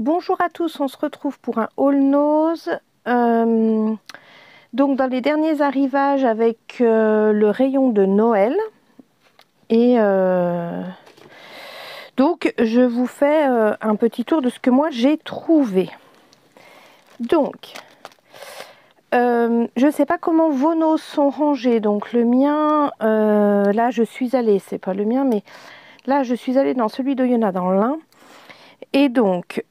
Bonjour à tous, on se retrouve pour un haul nose. Donc dans les derniers arrivages avec le rayon de Noël. Et donc je vous fais un petit tour de ce que moi j'ai trouvé. Donc je ne sais pas comment vos noses sont rangés. Donc le mien, là je suis allée, c'est pas le mien, mais là je suis allée dans celui d'Oyonnax dans l'Ain. Et donc,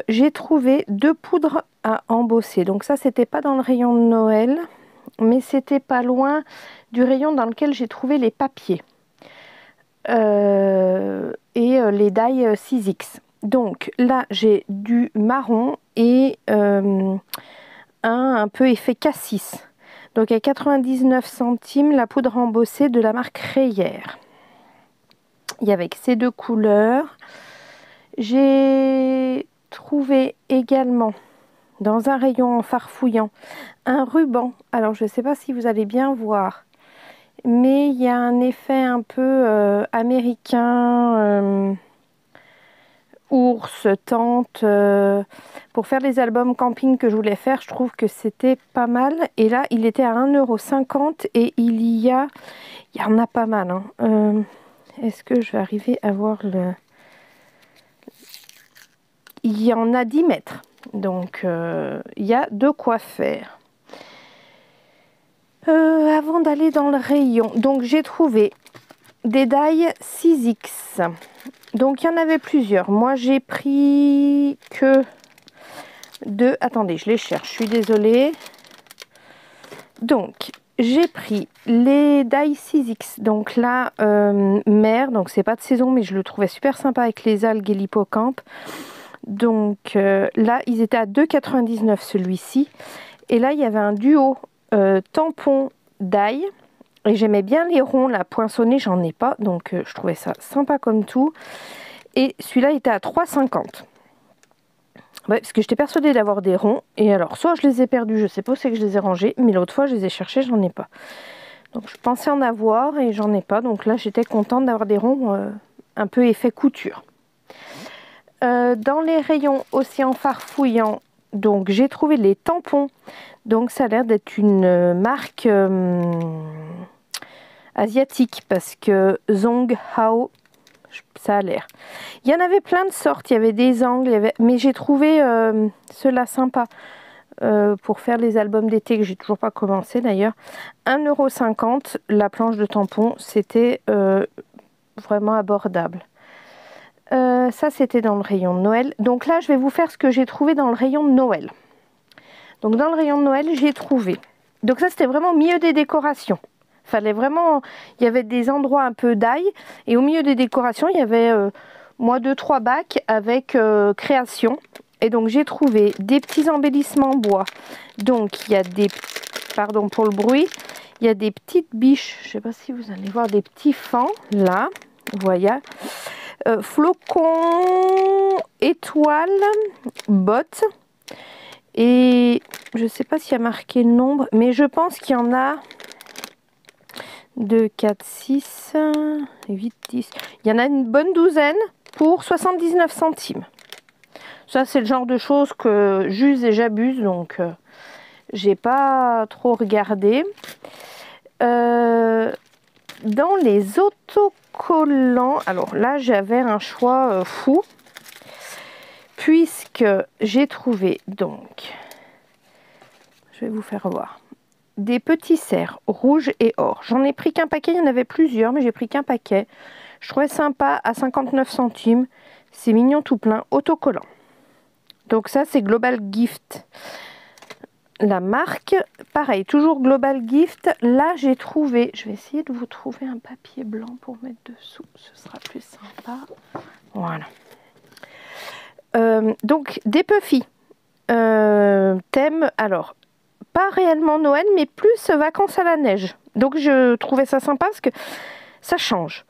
j'ai trouvé 2 poudres à embosser. Donc ça, c'était pas dans le rayon de Noël, mais c'était pas loin du rayon dans lequel j'ai trouvé les papiers. Les die 6X. Donc là, j'ai du marron et un peu effet cassis. Donc à 99 centimes, la poudre embossée de la marque Reyer. Il y avait ces 2 couleurs. J'ai trouvé également dans un rayon en farfouillant un ruban. Alors je ne sais pas si vous allez bien voir, mais il y a un effet un peu américain, ours, tente. Pour faire les albums camping que je voulais faire, je trouve que c'était pas mal. Et là, il était à 1,50 € et il y en a pas mal. Hein. Est-ce que je vais arriver à voir le... Il y en a 10 mètres, donc il y a de quoi faire. Avant d'aller dans le rayon, donc j'ai trouvé des die 6X. Donc il y en avait plusieurs. Moi j'ai pris que 2. Attendez, je les cherche, je suis désolée. Donc j'ai pris les die 6X. Donc là, mer, donc c'est pas de saison, mais je le trouvais super sympa avec les algues et l'hippocampe. Donc là, ils étaient à 2,99 € celui-ci. Et là, il y avait un duo tampon d'ail. Et j'aimais bien les ronds, la poinçonnée, j'en ai pas. Donc je trouvais ça sympa comme tout. Et celui-là était à 3,50 €. Ouais, parce que j'étais persuadée d'avoir des ronds. Et alors, soit je les ai perdus, je sais pas où c'est que je les ai rangés. Mais l'autre fois, je les ai cherchés, j'en ai pas. Donc je pensais en avoir et j'en ai pas. Donc là, j'étais contente d'avoir des ronds un peu effet couture. Dans les rayons aussi en farfouillant, donc j'ai trouvé les tampons. Donc ça a l'air d'être une marque asiatique parce que Zhong Hao, ça a l'air. Il y en avait plein de sortes, il y avait des angles, mais j'ai trouvé ceux-là sympas pour faire les albums d'été que j'ai toujours pas commencé d'ailleurs. 1,50 € la planche de tampons, c'était vraiment abordable. Ça c'était dans le rayon de Noël. Donc là je vais vous faire ce que j'ai trouvé dans le rayon de Noël. Donc dans le rayon de Noël j'ai trouvé. Donc ça c'était vraiment au milieu des décorations. Fallait vraiment. Il y avait des endroits un peu d'ail. Et au milieu des décorations il y avait moi 2-3 bacs avec création. Et donc j'ai trouvé des petits embellissements en bois. Donc il y a des. Pardon pour le bruit. Il y a des petites biches. Je ne sais pas si vous allez voir des petits fans là. Vous voyez. Flocons, étoiles, bottes. Et je ne sais pas s'il y a marqué le nombre, mais je pense qu'il y en a 2, 4, 6, 8, 10. Il y en a une bonne douzaine pour 79 centimes. Ça, c'est le genre de choses que j'use et j'abuse, donc j'ai pas trop regardé. Dans les autocollants, alors là j'avais un choix fou puisque j'ai trouvé donc, je vais vous faire voir, des petits cerfs rouges et or. J'en ai pris qu'un paquet, il y en avait plusieurs mais j'ai pris qu'un paquet. Je trouvais sympa à 59 centimes, c'est mignon tout plein, autocollant. Donc ça c'est Global Gift. La marque, pareil, toujours Global Gift. Là, j'ai trouvé, je vais essayer de vous trouver un papier blanc pour mettre dessous, ce sera plus sympa. Voilà. Donc, des Puffy. Thème, alors, pas réellement Noël, mais plus vacances à la neige. Donc, je trouvais ça sympa parce que ça change.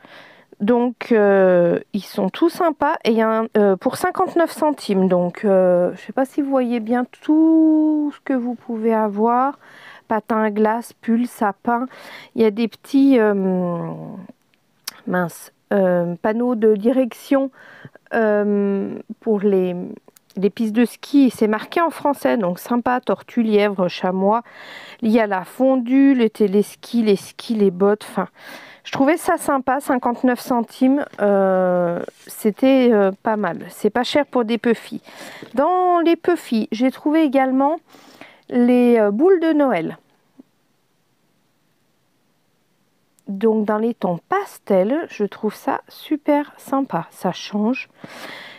Donc, ils sont tous sympas et il y a un, pour 59 centimes. Donc, je ne sais pas si vous voyez bien tout ce que vous pouvez avoir. Patins à glace, pull, sapin. Il y a des petits panneaux de direction pour les les pistes de ski. C'est marqué en français, donc sympa, tortue, lièvre, chamois. Il y a la fondue, le téléski, les skis, les bottes. Enfin, je trouvais ça sympa, 59 centimes. C'était pas mal. C'est pas cher pour des Puffy. Dans les Puffy, j'ai trouvé également les boules de Noël. Donc dans les tons pastel, je trouve ça super sympa. Ça change.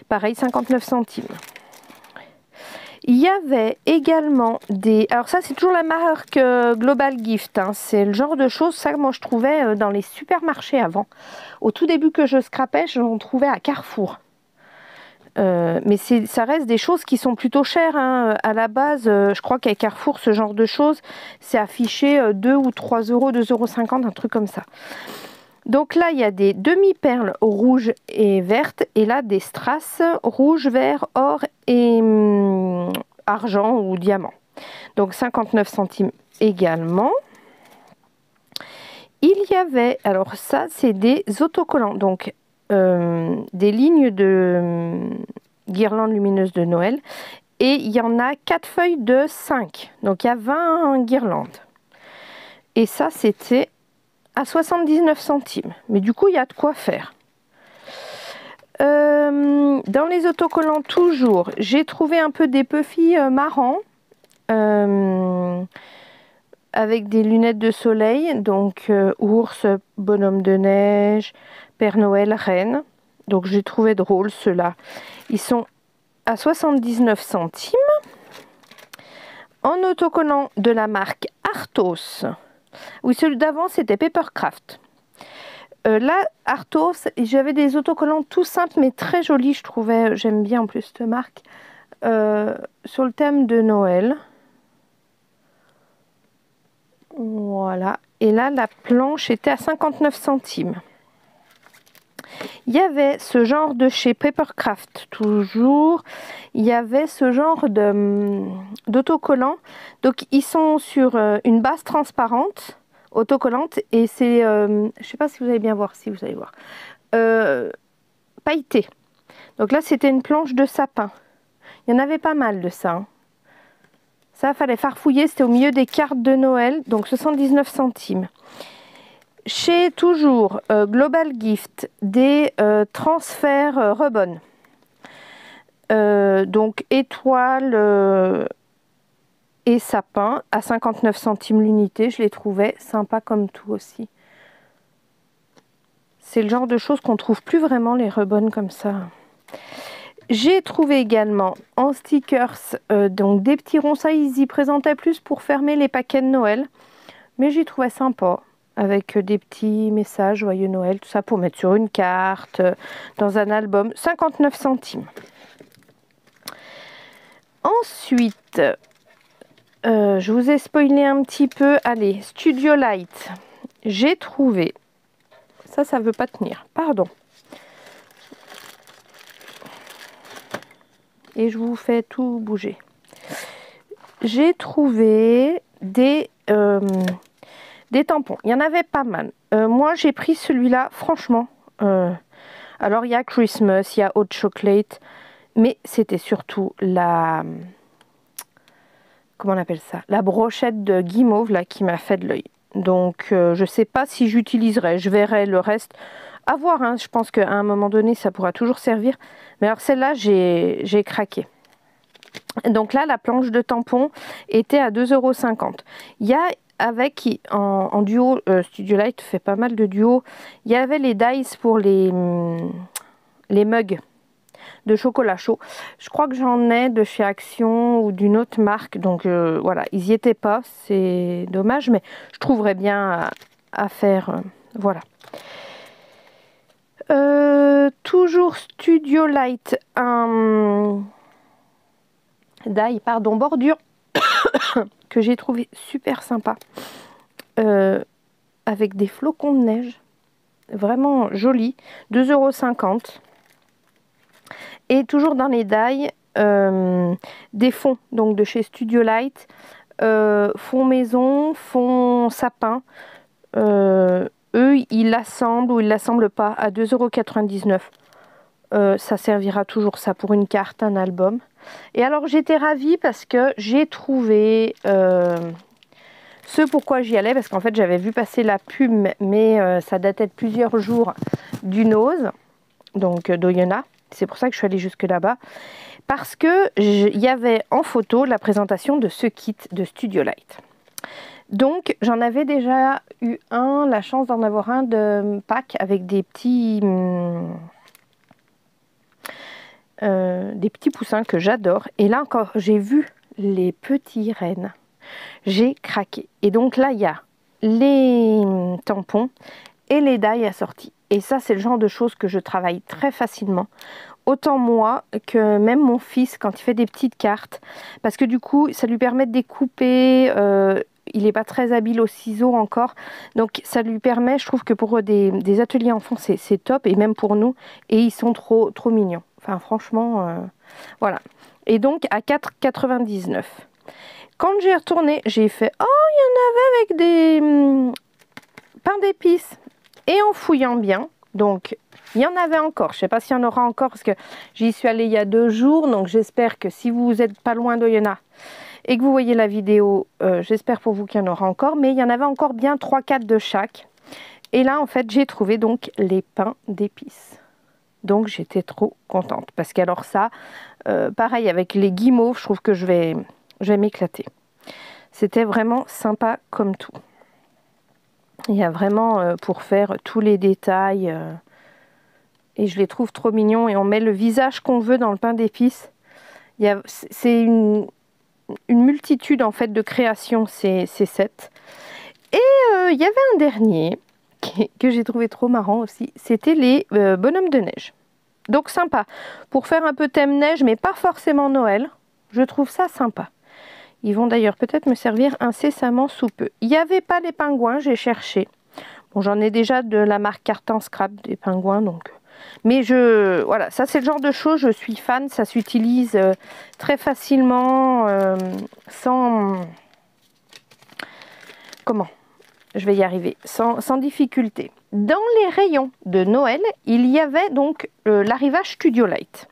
Pareil, 59 centimes. Il y avait également des... Alors ça, c'est toujours la marque Global Gift. Hein. C'est le genre de choses, ça, moi, je trouvais dans les supermarchés avant. Au tout début que je scrapais, j'en trouvais à Carrefour. Mais ça reste des choses qui sont plutôt chères. Hein. À la base, je crois qu'à Carrefour, ce genre de choses, c'est affiché 2 ou 3 euros, 2,50 €, un truc comme ça. Donc là, il y a des demi-perles rouges et vertes. Et là, des strass rouge, vert, or et argent ou diamant. Donc 59 centimes également. Il y avait, alors ça, c'est des autocollants. Donc des lignes de guirlandes lumineuses de Noël. Et il y en a 4 feuilles de 5. Donc il y a 20 guirlandes. Et ça, c'était à 79 centimes. Mais du coup, il y a de quoi faire. Dans les autocollants, toujours, j'ai trouvé un peu des Puffy marrants. Avec des lunettes de soleil. Donc, ours, bonhomme de neige, Père Noël, reine. Donc, j'ai trouvé drôle ceux-là. Ils sont à 79 centimes. En autocollant de la marque Arthos. Oui, celui d'avant, c'était Papercraft. Là, Arthos, j'avais des autocollants tout simples, mais très jolis, je trouvais. J'aime bien en plus cette marque. Sur le thème de Noël. Voilà. Et là, la planche était à 59 centimes. Il y avait ce genre de chez Papercraft, toujours. Il y avait ce genre d'autocollants. Donc, ils sont sur une base transparente, autocollante. Et c'est, je ne sais pas si vous allez bien voir, si vous allez voir, pailleté. Donc là, c'était une planche de sapin. Il y en avait pas mal de ça. Hein. Ça, fallait farfouiller. C'était au milieu des cartes de Noël. Donc, 79 centimes. Chez toujours Global Gift, des transferts Rebond. Donc étoile et sapin à 59 centimes l'unité. Je les trouvais sympas comme tout aussi. C'est le genre de choses qu'on trouve plus vraiment les Rebond comme ça. J'ai trouvé également en stickers donc des petits ronds. Ça, ils y présentaient plus pour fermer les paquets de Noël. Mais j'y trouvais sympa. Avec des petits messages Joyeux Noël, tout ça pour mettre sur une carte, dans un album, 59 centimes. Ensuite, je vous ai spoilé un petit peu, allez, Studio Light, j'ai trouvé, ça ne veut pas tenir, pardon. Et je vous fais tout bouger. J'ai trouvé des tampons. Il y en avait pas mal. Moi, j'ai pris celui-là, franchement. Alors, il y a Christmas, il y a Hot Chocolate. Mais c'était surtout la... Comment on appelle ça? La brochette de guimauve, là, qui m'a fait de l'œil. Donc, je ne sais pas si j'utiliserai. Je verrai le reste. À voir, hein. Je pense qu'à un moment donné, ça pourra toujours servir. Mais alors, celle-là, j'ai craqué. Donc là, la planche de tampons était à 2,50 €. Il y a... Avec en duo, Studio Light fait pas mal de duos. Il y avait les dice pour les mugs de chocolat chaud. Je crois que j'en ai de chez Action ou d'une autre marque. Donc voilà, ils n'y étaient pas. C'est dommage, mais je trouverais bien à faire. Voilà. Toujours Studio Light, un die, pardon, bordure. Que j'ai trouvé super sympa avec des flocons de neige vraiment joli, 2,50 €. Et toujours dans les die, des fonds donc de chez Studio Light, fond maison, fond sapin. Eux ils l'assemblent ou ils l'assemblent pas à 2,99 €. ça servira toujours ça pour une carte, un album. Et alors j'étais ravie parce que j'ai trouvé ce pourquoi j'y allais, parce qu'en fait j'avais vu passer la pub, mais ça datait de plusieurs jours du Nose, donc d'Oyonnax. C'est pour ça que je suis allée jusque là-bas, parce que il y avait en photo la présentation de ce kit de Studio Light. Donc j'en avais déjà eu un, la chance d'en avoir un de pack avec des petits poussins que j'adore. Et là encore, j'ai vu les petits rennes. J'ai craqué. Et donc là, il y a les tampons et les die assortis. Et ça, c'est le genre de choses que je travaille très facilement. Autant moi que même mon fils quand il fait des petites cartes. Parce que du coup, ça lui permet de découper. Il n'est pas très habile au ciseau encore. Donc ça lui permet, je trouve que pour des ateliers enfants, c'est top. Et même pour nous. Et ils sont trop mignons. Enfin franchement, voilà. Et donc à 4,99 €. Quand j'ai retourné, j'ai fait « Oh, il y en avait avec des pains d'épices !» Et en fouillant bien, donc il y en avait encore. Je ne sais pas s'il y en aura encore parce que j'y suis allée il y a 2 jours. Donc j'espère que si vous n'êtes pas loin d'Oyonnax et que vous voyez la vidéo, j'espère pour vous qu'il y en aura encore. Mais il y en avait encore bien 3-4 de chaque. Et là, en fait, j'ai trouvé donc les pains d'épices. Donc j'étais trop contente. Parce qu'alors ça, pareil avec les guimauves, je trouve que je vais m'éclater. C'était vraiment sympa comme tout. Il y a vraiment pour faire tous les détails. Et je les trouve trop mignons. Et on met le visage qu'on veut dans le pain d'épices. C'est une multitude en fait de créations, ces sets. Et il y avait un dernier que j'ai trouvé trop marrant aussi. C'était les bonhommes de neige. Donc sympa. Pour faire un peu thème neige, mais pas forcément Noël. Je trouve ça sympa. Ils vont d'ailleurs peut-être me servir incessamment sous peu. Il n'y avait pas les pingouins, j'ai cherché. Bon, j'en ai déjà de la marque Carton Scrap, des pingouins, donc... Mais voilà, ça c'est le genre de choses, je suis fan, ça s'utilise très facilement, sans... Comment? Je vais y arriver, sans difficulté. Dans les rayons de Noël, il y avait donc l'arrivage Studio Light.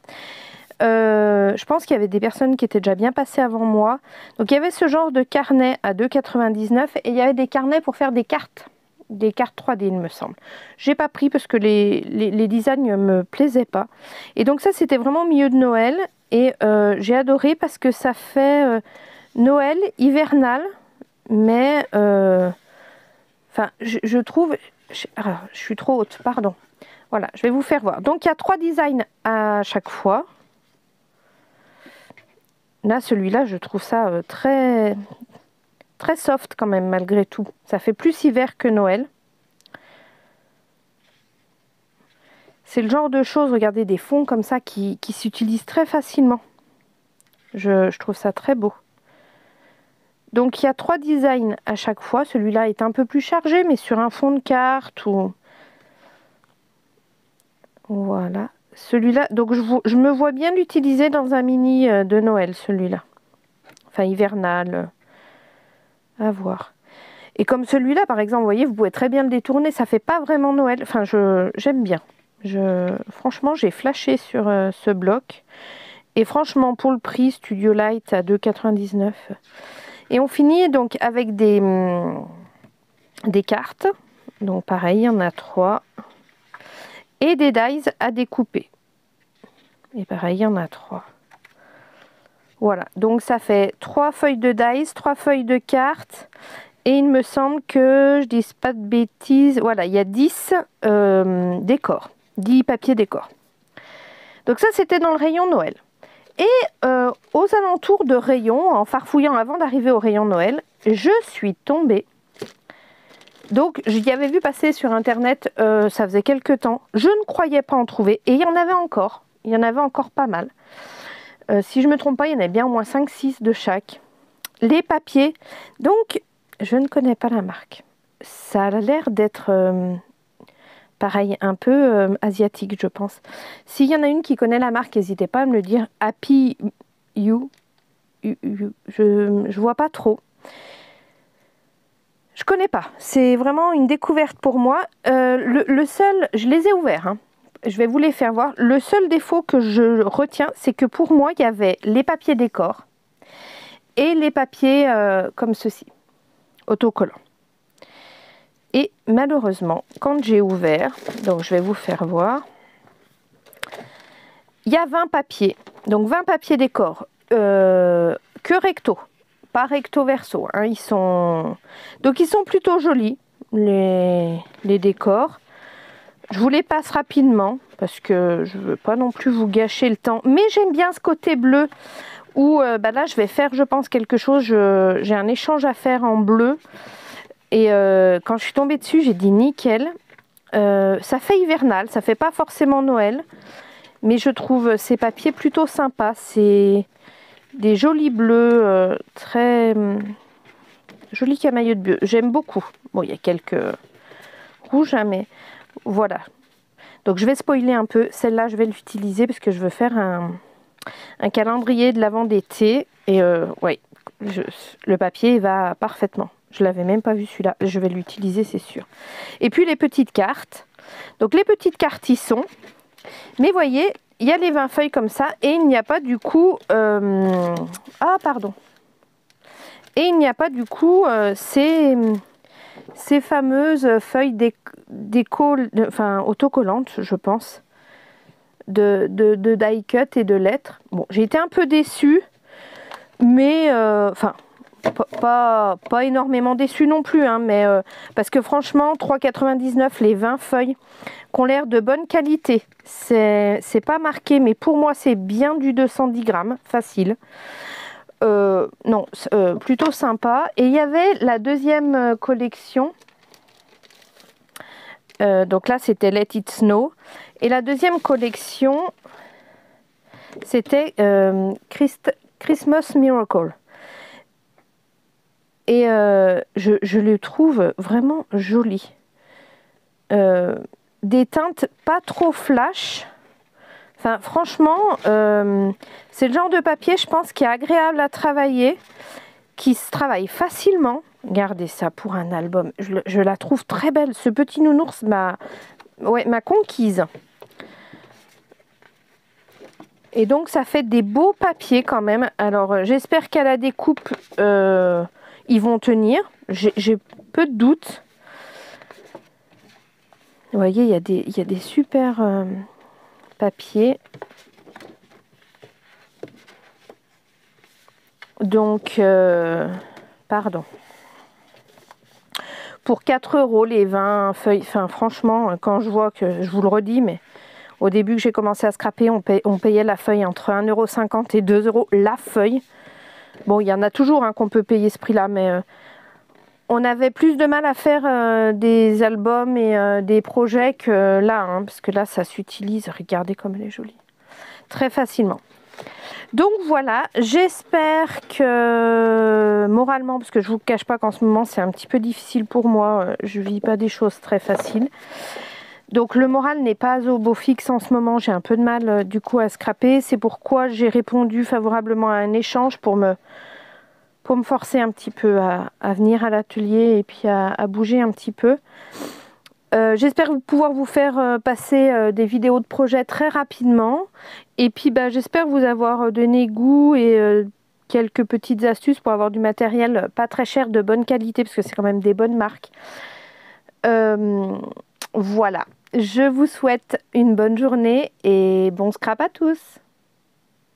Je pense qu'il y avait des personnes qui étaient déjà bien passées avant moi. Donc il y avait ce genre de carnet à 2,99 € et il y avait des carnets pour faire des cartes 3D il me semble. J'ai pas pris parce que les designs ne me plaisaient pas. Et donc ça c'était vraiment au milieu de Noël et j'ai adoré parce que ça fait Noël hivernal, mais enfin je trouve... Alors, je suis trop haute, pardon. Voilà, je vais vous faire voir. Donc il y a 3 designs à chaque fois. Là, celui-là, je trouve ça très soft quand même, malgré tout. Ça fait plus hiver que Noël. C'est le genre de choses, regardez, des fonds comme ça qui s'utilisent très facilement. Je trouve ça très beau. Donc, il y a 3 designs à chaque fois. Celui-là est un peu plus chargé, mais sur un fond de carte ou... Voilà. Celui-là, donc je me vois bien l'utiliser dans un mini de Noël, celui-là. Enfin, hivernal. À voir. Et comme celui-là, par exemple, vous voyez, vous pouvez très bien le détourner. Ça fait pas vraiment Noël. Enfin, j'aime bien. Franchement, j'ai flashé sur ce bloc. Et franchement, pour le prix, Studio Light à 2,99 €. Et on finit donc avec des cartes. Donc pareil, il y en a 3. Et des dies à découper. Et pareil, il y en a 3. Voilà, donc ça fait 3 feuilles de dice, 3 feuilles de cartes. Et il me semble que, je dise pas de bêtises, voilà, il y a 10 décors, 10 papiers décors. Donc ça, c'était dans le rayon Noël. Et aux alentours de rayon, en farfouillant avant d'arriver au rayon Noël, je suis tombée. Donc, j'y avais vu passer sur Internet, ça faisait quelques temps. Je ne croyais pas en trouver. Et il y en avait encore. Il y en avait encore pas mal. Si je ne me trompe pas, il y en avait bien au moins 5-6 de chaque. Les papiers. Donc, je ne connais pas la marque. Ça a l'air d'être pareil, un peu asiatique, je pense. S'il y en a une qui connaît la marque, n'hésitez pas à me le dire. Happy You. Je vois pas trop. Je connais pas. C'est vraiment une découverte pour moi. Le seul, je les ai ouverts. Hein. je vais vous les faire voir. Le seul défaut que je retiens, c'est que pour moi, il y avait les papiers décor et les papiers comme ceci, autocollants. Et malheureusement, quand j'ai ouvert, donc je vais vous faire voir, il y a 20 papiers, donc 20 papiers décor, que recto, pas recto verso, hein, donc ils sont plutôt jolis, les décors. Je vous les passe rapidement parce que je ne veux pas non plus vous gâcher le temps. Mais j'aime bien ce côté bleu où là je vais faire, je pense, quelque chose. J'ai un échange à faire en bleu. Et quand je suis tombée dessus, j'ai dit nickel. Ça fait hivernal, ça fait pas forcément Noël. Mais je trouve ces papiers plutôt sympas. C'est des jolis bleus, très jolis camailleux de bleu. J'aime beaucoup. Bon, il y a quelques rouges, hein, mais... Voilà, donc je vais spoiler un peu, celle-là je vais l'utiliser parce que je veux faire un calendrier de l'avant d'été et ouais, le papier va parfaitement, je l'avais même pas vu celui-là, je vais l'utiliser c'est sûr. Et puis les petites cartes, donc les petites cartes y sont, mais voyez, il y a les 20 feuilles comme ça et il n'y a pas du coup, ah pardon, et il n'y a pas du coup ces fameuses feuilles autocollantes, je pense, de die cut et de lettres. Bon, j'ai été un peu déçue, mais pas énormément déçue non plus, hein, mais parce que franchement, 3,99 les 20 feuilles qui ont l'air de bonne qualité. C'est pas marqué, mais pour moi, c'est bien du 210 grammes, facile. Non, plutôt sympa. Et il y avait la deuxième collection. Donc là, c'était Let It Snow. Et la deuxième collection, c'était Christmas Miracle. Et je le trouve vraiment joli. Des teintes pas trop flash. Enfin, franchement, c'est le genre de papier, je pense, qui est agréable à travailler, qui se travaille facilement. Regardez ça pour un album. Je la trouve très belle. Ce petit nounours m'a conquise. Et donc, ça fait des beaux papiers quand même. Alors, j'espère qu'à la découpe, ils vont tenir. J'ai peu de doutes. Vous voyez, il y a des super... papier. Donc, pardon. Pour 4 € les 20 feuilles, enfin franchement, quand je vois que, je vous le redis, mais au début que j'ai commencé à scraper, on payait la feuille entre 1,50 € et 2 € la feuille. Bon, il y en a toujours hein, qu'on peut payer ce prix-là, mais on avait plus de mal à faire des albums et des projets que là, hein, parce que là, ça s'utilise, regardez comme elle est jolie, très facilement. Donc voilà, j'espère que moralement, parce que je ne vous cache pas qu'en ce moment, c'est un petit peu difficile pour moi, je ne vis pas des choses très faciles. Donc le moral n'est pas au beau fixe en ce moment, j'ai un peu de mal du coup à scraper. C'est pourquoi j'ai répondu favorablement à un échange pour me forcer un petit peu à venir à l'atelier et puis à bouger un petit peu. J'espère pouvoir vous faire passer des vidéos de projet très rapidement. Et puis j'espère vous avoir donné goût et quelques petites astuces pour avoir du matériel pas très cher, de bonne qualité, parce que c'est quand même des bonnes marques. Voilà, je vous souhaite une bonne journée et bon scrap à tous!